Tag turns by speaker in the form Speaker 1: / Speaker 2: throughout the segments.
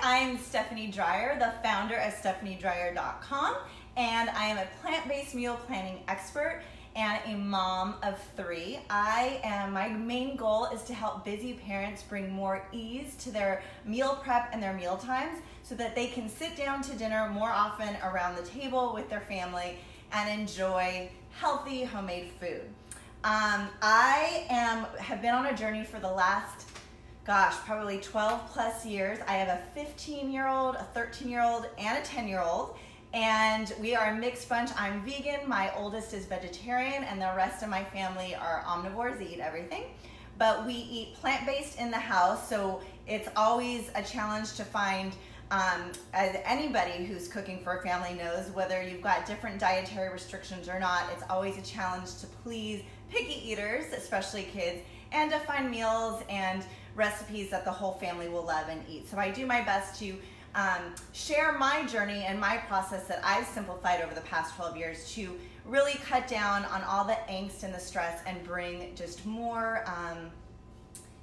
Speaker 1: I'm Stephanie Dreyer, the founder of stephaniedreyer.com, and I am a plant-based meal planning expert and a mom of 3. My main goal is to help busy parents bring more ease to their meal prep and their meal times so that they can sit down to dinner more often around the table with their family and enjoy healthy homemade food. I have been on a journey for the last, probably 12 plus years. I have a 15-year-old, a 13-year-old, and a 10-year-old. And we are a mixed bunch. I'm vegan, my oldest is vegetarian, and the rest of my family are omnivores, they eat everything. But we eat plant-based in the house, so it's always a challenge to find, as anybody who's cooking for a family knows, whether you've got different dietary restrictions or not, it's always a challenge to please picky eaters, especially kids, and to find meals and recipes that the whole family will love and eat. So I do my best to share my journey and my process that I've simplified over the past 12 years to really cut down on all the angst and the stress and bring just more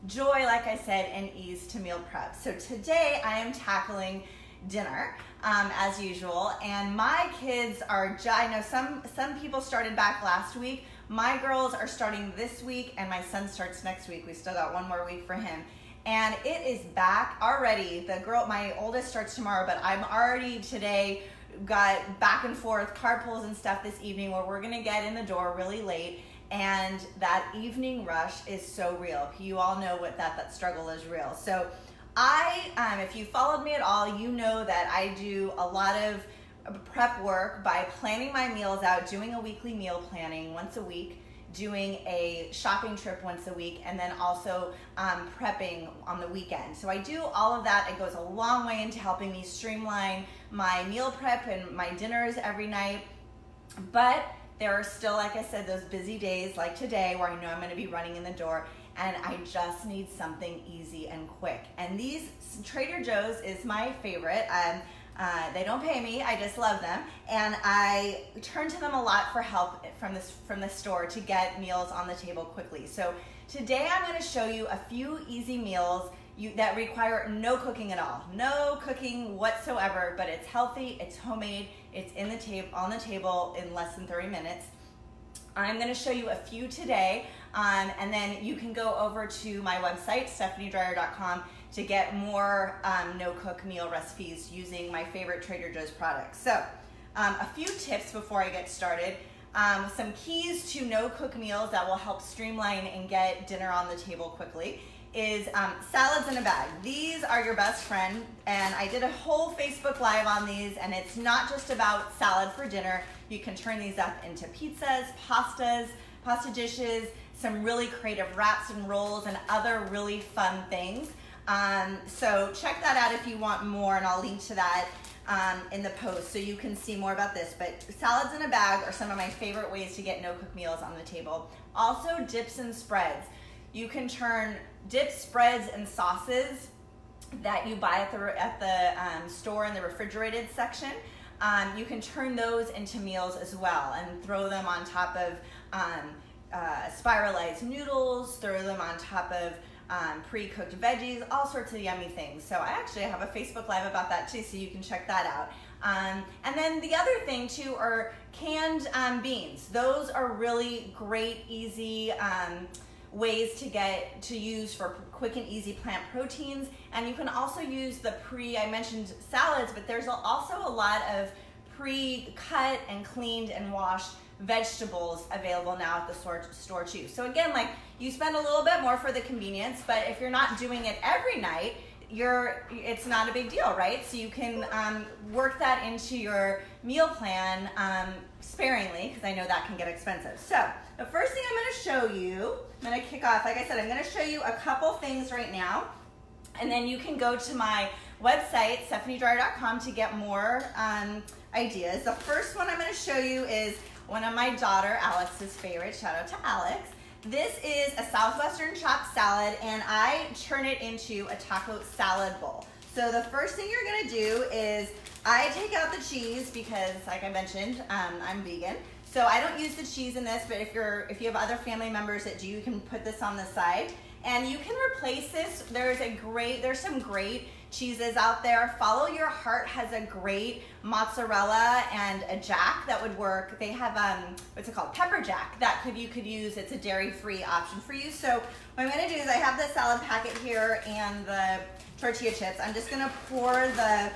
Speaker 1: joy, like I said, and ease to meal prep. So today I am tackling dinner as usual, and my kids are, I know some people started back last week. My girls are starting this week and my son starts next week. We still got one more week for him. And it is back already. My oldest starts tomorrow, but I'm already today got back and forth car pulls and stuff this evening where we're gonna get in the door really late, and that evening rush is so real. You all know what that struggle is real. So if you followed me at all, you know that I do a lot of prep work by planning my meals out, doing a weekly meal planning once a week, doing a shopping trip once a week, and then also prepping on the weekend. So I do all of that. It goes a long way into helping me streamline my meal prep and my dinners every night. But there are still, like I said, those busy days like today where I know I'm going to be running in the door and I just need something easy and quick. And these Trader Joe's is my favorite. They don't pay me, I just love them. And I turn to them a lot for help from the store to get meals on the table quickly. So today I'm gonna show you a few easy meals that require no cooking at all. No cooking whatsoever, but it's healthy, it's homemade, it's on the table in less than 30 minutes. I'm gonna show you a few today, and then you can go over to my website, stephaniedreyer.com, to get more no-cook meal recipes using my favorite Trader Joe's products. So a few tips before I get started. Some keys to no-cook meals that will help streamline and get dinner on the table quickly is salads in a bag. These are your best friend, and I did a whole Facebook Live on these, and it's not just about salad for dinner. You can turn these up into pizzas, pasta dishes, some really creative wraps and rolls, and other really fun things. So check that out if you want more, and I'll link to that in the post so you can see more about this. But salads in a bag are some of my favorite ways to get no-cook meals on the table. Also, dips and spreads. You can turn dips, spreads, and sauces that you buy at the store in the refrigerated section. You can turn those into meals as well and throw them on top of spiralized noodles, throw them on top of pre-cooked veggies, all sorts of yummy things. So I actually have a Facebook Live about that too, so you can check that out. And then the other thing too are canned beans. Those are really great, easy ways to use for quick and easy plant proteins. And you can also use I mentioned salads, but there's also a lot of pre-cut and cleaned and washed vegetables available now at the store too. So again, like, you spend a little bit more for the convenience, but if you're not doing it every night, it's not a big deal, right? So you can work that into your meal plan sparingly, because I know that can get expensive. So the first thing I'm going to show you, I'm going to kick off, like I said, I'm going to show you a couple things right now, and then you can go to my website, stephaniedreyer.com, to get more ideas. The first one I'm going to show you is one of my daughter Alex's favorite. Shout out to Alex. This is a Southwestern chopped salad, and I turn it into a taco salad bowl. So the first thing you're gonna do is I take out the cheese because, like I mentioned, I'm vegan. So I don't use the cheese in this, but if you have other family members that do, you can put this on the side. And you can replace this. There's some great cheeses out there. Follow Your Heart has a great mozzarella and a jack that would work. They have what's it called, pepper jack, that you could use. It's a dairy-free option for you. So what I'm gonna do is I have the salad packet here and the tortilla chips. I'm just gonna pour the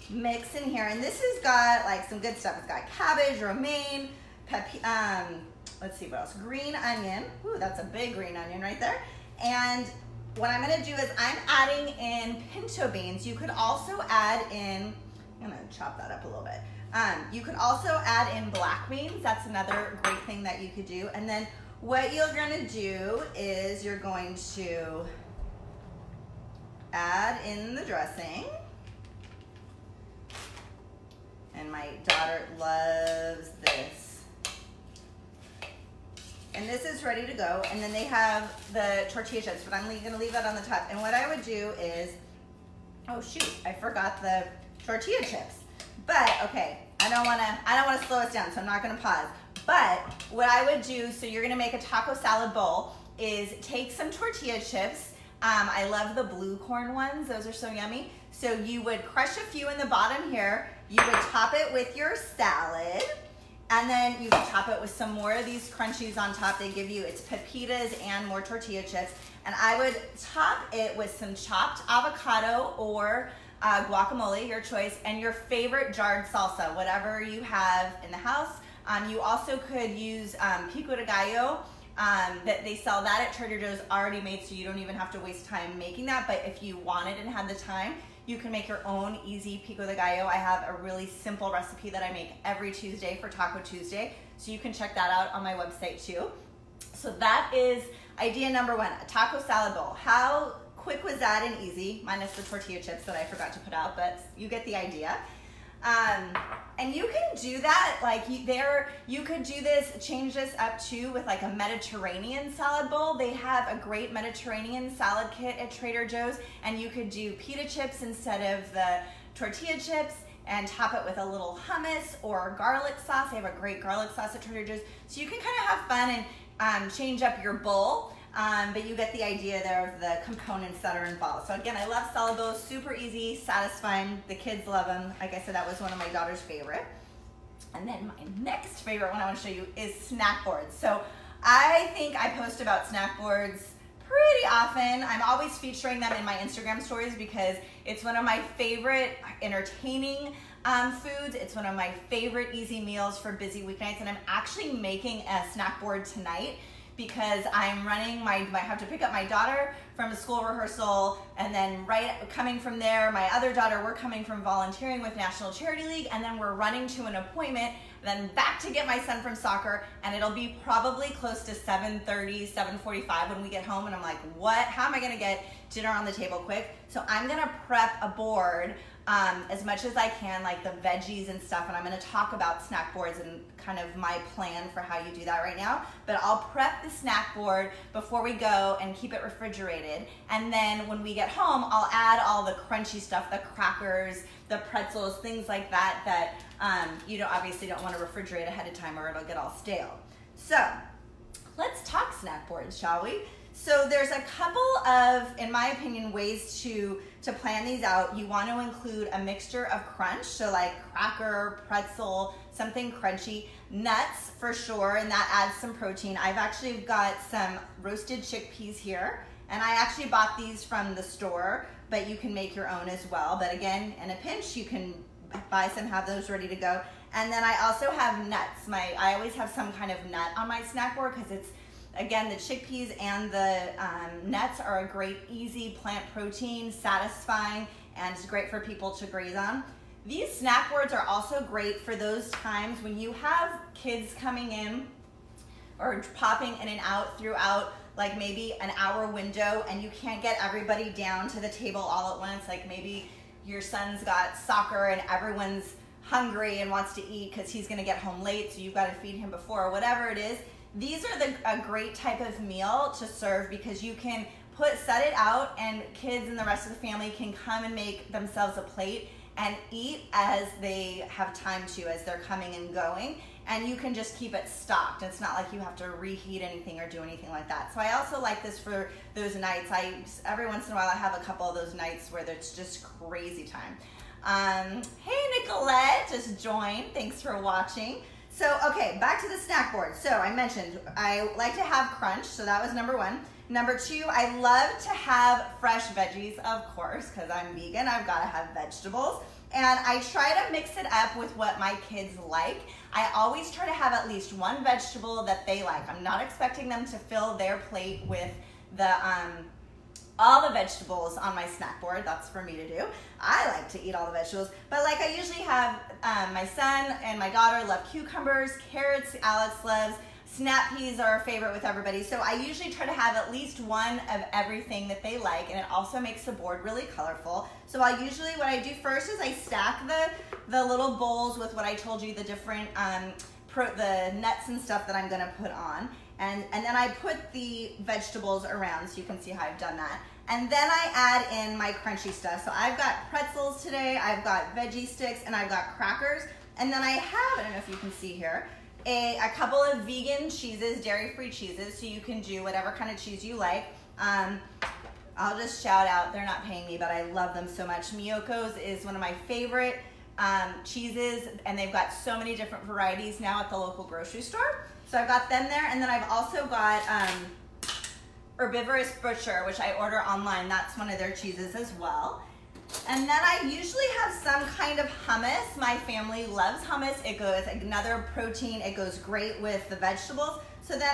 Speaker 1: mix in here, and this has got like some good stuff. It's got cabbage, romaine, let's see what else, green onion. Ooh, that's a big green onion right there. And what I'm gonna do is I'm adding in pinto beans. You could also add in, I'm gonna chop that up a little bit. You could also add in black beans. That's another great thing that you could do. And then what you're gonna do is you're going to add in the dressing. And my daughter loves this. And this is ready to go. And then they have the tortilla chips, but I'm gonna leave that on the top. And what I would do is, oh shoot, I forgot the tortilla chips. But okay, I don't wanna slow us down, so I'm not gonna pause. But what I would do, so you're gonna make a taco salad bowl, is take some tortilla chips. I love the blue corn ones, those are so yummy. So you would crush a few in the bottom here. You would top it with your salad. And then you can top it with some more of these crunchies on top. They give you, it's pepitas and more tortilla chips. And I would top it with some chopped avocado or guacamole, your choice, and your favorite jarred salsa, whatever you have in the house. You also could use pico de gallo. That they sell that at Trader Joe's already made, so you don't even have to waste time making that. But if you wanted and had the time, you can make your own easy pico de gallo. I have a really simple recipe that I make every Tuesday for Taco Tuesday, so you can check that out on my website too. So that is idea number one, a taco salad bowl. How quick was that and easy, minus the tortilla chips that I forgot to put out, but you get the idea. And you can do that, like you could do this, change this up too with like a Mediterranean salad bowl. They have a great Mediterranean salad kit at Trader Joe's, and you could do pita chips instead of the tortilla chips and top it with a little hummus or garlic sauce. They have a great garlic sauce at Trader Joe's. So you can kind of have fun and change up your bowl. But you get the idea there of the components that are involved. So again, I love salad bowls, super easy, satisfying. The kids love them. Like I said, that was one of my daughter's favorite. And then my next favorite one I want to show you is snack boards. So I think I post about snack boards pretty often. I'm always featuring them in my Instagram stories because it's one of my favorite entertaining foods. It's one of my favorite easy meals for busy weeknights. And I'm actually making a snack board tonight, because I'm running I have to pick up my daughter from a school rehearsal, and then coming from there, my other daughter, we're coming from volunteering with National Charity League, and then we're running to an appointment, then back to get my son from soccer, and it'll be probably close to 7:30, 7:45 when we get home, and I'm like, how am I gonna get dinner on the table quick? So I'm gonna prep a board as much as I can, like the veggies and stuff, and I'm gonna talk about snack boards and kind of my plan for how you do that right now. But I'll prep the snack board before we go and keep it refrigerated, and then when we get home, I'll add all the crunchy stuff, the crackers, the pretzels, things like that you obviously don't want to refrigerate ahead of time or it'll get all stale. So let's talk snack boards, shall we? So there's a couple of, in my opinion, ways to plan these out. You want to include a mixture of crunch, so like cracker, pretzel, something crunchy, nuts for sure, and that adds some protein. I've actually got some roasted chickpeas here, and I actually bought these from the store, but you can make your own as well. But again, in a pinch, you can buy some, have those ready to go. And then I also have nuts. I always have some kind of nut on my snack board because it's, again, the chickpeas and the nuts are a great, easy plant protein, satisfying, and it's great for people to graze on. These snack boards are also great for those times when you have kids coming in or popping in and out throughout like maybe an hour window, and you can't get everybody down to the table all at once. Like maybe your son's got soccer and everyone's hungry and wants to eat because he's gonna get home late, so you've got to feed him before, or whatever it is. These are a great type of meal to serve because you can set it out, and kids and the rest of the family can come and make themselves a plate and eat as they have time to, as they're coming and going. and you can just keep it stocked. It's not like you have to reheat anything or do anything like that. So I also like this for those nights. Every once in a while I have a couple of those nights where it's just crazy time. Hey Nicolette, just joined. Thanks for watching. So, okay, back to the snack board. So I mentioned I like to have crunch, so that was number one. Number two, I love to have fresh veggies, of course, because I'm vegan, I've got to have vegetables. And I try to mix it up with what my kids like. I always try to have at least one vegetable that they like. I'm not expecting them to fill their plate with all the vegetables on my snack board. That's for me to do. I like to eat all the vegetables, but like I usually have my son and my daughter love cucumbers, carrots, Alex loves, snap peas are a favorite with everybody. So I usually try to have at least one of everything that they like, and it also makes the board really colorful. So what I do first is I stack the little bowls with what I told you, the different the nuts and stuff that I'm gonna put on. And then I put the vegetables around so you can see how I've done that. And then I add in my crunchy stuff. So I've got pretzels today, I've got veggie sticks, and I've got crackers. And then I have, I don't know if you can see here, a couple of vegan cheeses, dairy-free cheeses, so you can do whatever kind of cheese you like. I'll just shout out, they're not paying me, but I love them so much. Miyoko's is one of my favorite cheeses, and they've got so many different varieties now at the local grocery store. So I've got them there, and then I've also got Herbivorous Butcher, which I order online. That's one of their cheeses as well. And then I usually have some kind of hummus. My family loves hummus. It goes another protein. It goes great with the vegetables. So then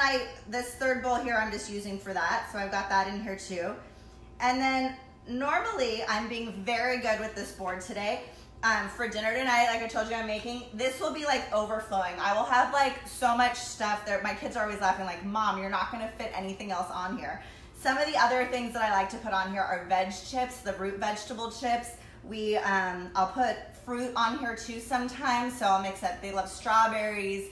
Speaker 1: this third bowl here I'm just using for that. So I've got that in here too. And then normally I'm being very good with this board today. For dinner tonight, like I told you I'm making, this will be like overflowing. I will have like so much stuff there. My kids are always laughing like, Mom, you're not gonna fit anything else on here. Some of the other things that I like to put on here are veg chips, the root vegetable chips. I'll put fruit on here too sometimes, so I'll mix up. They love strawberries,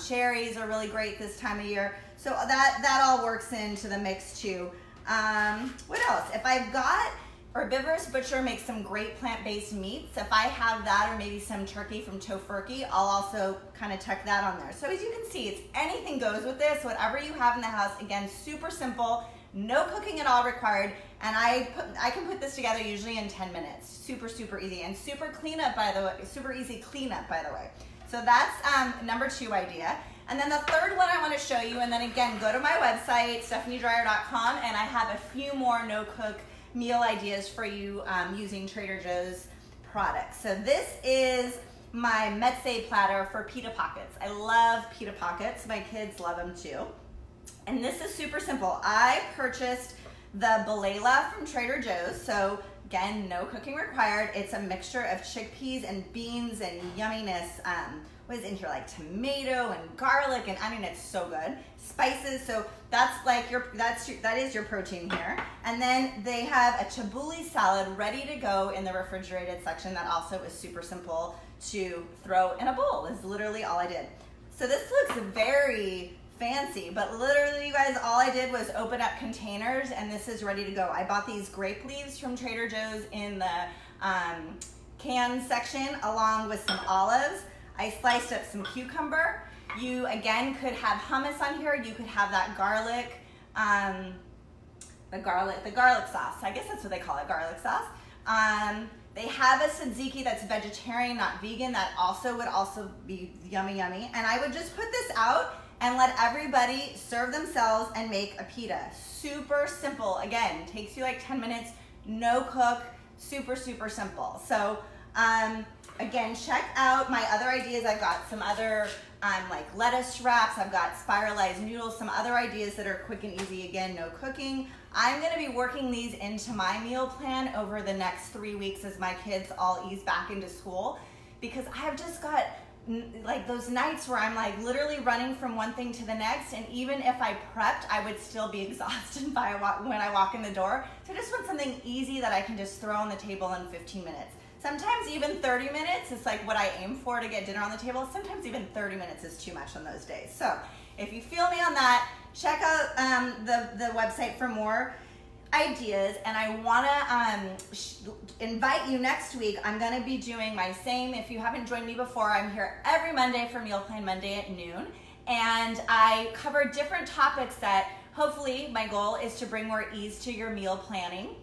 Speaker 1: cherries are really great this time of year. So that all works into the mix too. What else? If I've got Herbivorous Butcher makes some great plant-based meats. If I have that or maybe some turkey from Tofurkey, I'll also kind of tuck that on there. So as you can see, it's anything goes with this, whatever you have in the house. Again, super simple, no cooking at all required, and I can put this together usually in 10 minutes. Super, super easy, and super cleanup, by the way, super easy cleanup, by the way. So that's number two idea. And then the third one I want to show you, and then again, go to my website, stephaniedryer.com, and I have a few more no-cook meal ideas for you using Trader Joe's products. So this is my Mezze platter for Pita Pockets. I love Pita Pockets. My kids love them too. And this is super simple. I purchased the Balela from Trader Joe's. So again, no cooking required. It's a mixture of chickpeas and beans and yumminess. What is in here, like tomato and garlic, and I mean, it's so good. Spices, so that's like that is your protein here. And then they have a tabbouleh salad ready to go in the refrigerated section that also is super simple to throw in a bowl. Is literally all I did. So this looks very fancy, but literally, you guys, all I did was open up containers and this is ready to go. I bought these grape leaves from Trader Joe's in the can section along with some olives. I sliced up some cucumber. You, again, could have hummus on here. You could have that garlic, the garlic sauce. I guess that's what they call it, garlic sauce. They have a tzatziki that's vegetarian, not vegan. That would also be yummy, yummy. And I would just put this out and let everybody serve themselves and make a pita. Super simple. Again, takes you like 10 minutes, no cook, super, super simple. So, again, check out my other ideas. I've got some other like lettuce wraps. I've got spiralized noodles, some other ideas that are quick and easy. Again, no cooking. I'm gonna be working these into my meal plan over the next 3 weeks as my kids all ease back into school, because I've just got like those nights where I'm like literally running from one thing to the next, and even if I prepped, I would still be exhausted when I walk in the door. So I just want something easy that I can just throw on the table in 15 minutes. Sometimes even 30 minutes is like what I aim for to get dinner on the table. Sometimes even 30 minutes is too much on those days. So if you feel me on that, check out the website for more. ideas, and I want to invite you next week. I'm going to be doing my same. If you haven't joined me before, I'm here every Monday for Meal Plan Monday at noon, and I cover different topics that hopefully my goal is to bring more ease to your meal planning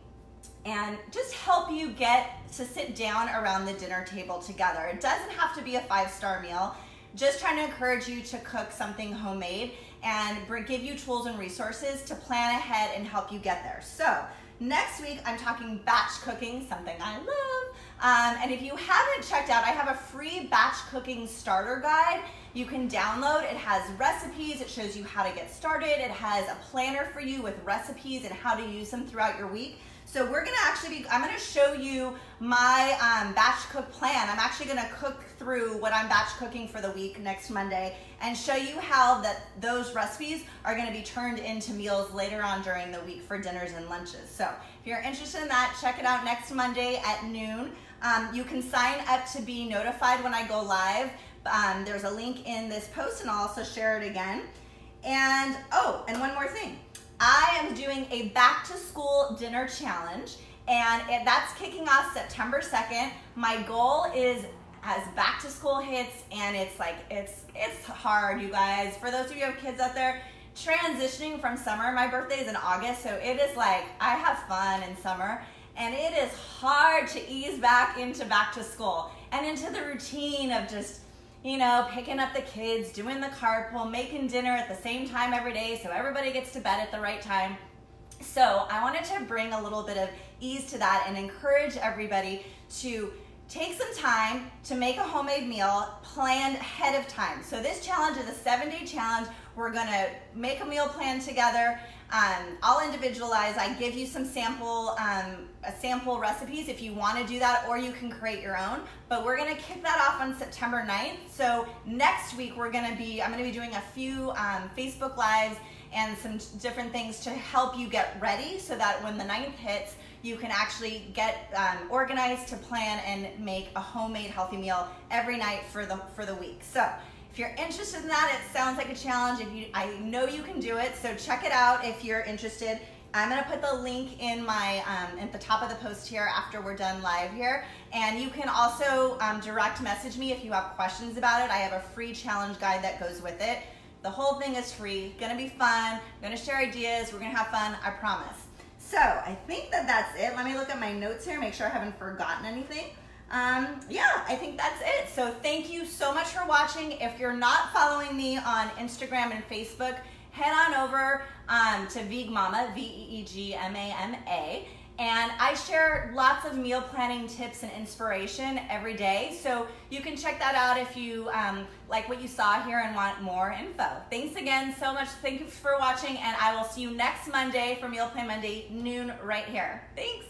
Speaker 1: and just help you get to sit down around the dinner table together. It doesn't have to be a 5-star meal. Just trying to encourage you to cook something homemade and give you tools and resources to plan ahead and help you get there. So next week, I'm talking batch cooking, something I love. And if you haven't checked out, I have a free batch cooking starter guide you can download. It has recipes, it shows you how to get started. It has a planner for you with recipes and how to use them throughout your week. So we're gonna I'm gonna show you my batch cook plan. I'm actually gonna cook through what I'm batch cooking for the week next Monday and show you how those recipes are gonna be turned into meals later on during the week for dinners and lunches. So if you're interested in that, check it out next Monday at noon. You can sign up to be notified when I go live. There's a link in this post, and I'll also share it again. And one more thing. I am doing a back to school dinner challenge, and that's kicking off September 2nd. My goal is, as back to school hits, and it's hard, you guys. For those of you who have kids out there, transitioning from summer, my birthday is in August, so it is like, I have fun in summer, and it is hard to ease back into back to school and into the routine of just, picking up the kids, doing the carpool, making dinner at the same time every day so everybody gets to bed at the right time. So I wanted to bring a little bit of ease to that and encourage everybody to take some time to make a homemade meal planned ahead of time. So this challenge is a 7-day challenge. We're gonna make a meal plan together. I'll individualize. I give you some sample recipes if you want to do that, or you can create your own. But we're gonna kick that off on September 9th. So next week I'm gonna be doing a few Facebook Lives and some different things to help you get ready so that when the 9th hits, you can actually get organized to plan and make a homemade healthy meal every night for the week. So if you're interested in that, it sounds like a challenge. I know you can do it, so check it out if you're interested. I'm gonna put the link in my at the top of the post here after we're done live here. And you can also direct message me if you have questions about it. I have a free challenge guide that goes with it. The whole thing is free, gonna be fun, I'm gonna share ideas, we're gonna have fun, I promise. So I think that's it. Let me look at my notes here, make sure I haven't forgotten anything. Yeah, I think that's it. So thank you so much for watching. If you're not following me on Instagram and Facebook, head on over to Veegmama, Veegmama, and I share lots of meal planning tips and inspiration every day. So you can check that out if you like what you saw here and want more info. Thanks again so much. Thank you for watching, and I will see you next Monday for Meal Plan Monday, noon right here. Thanks.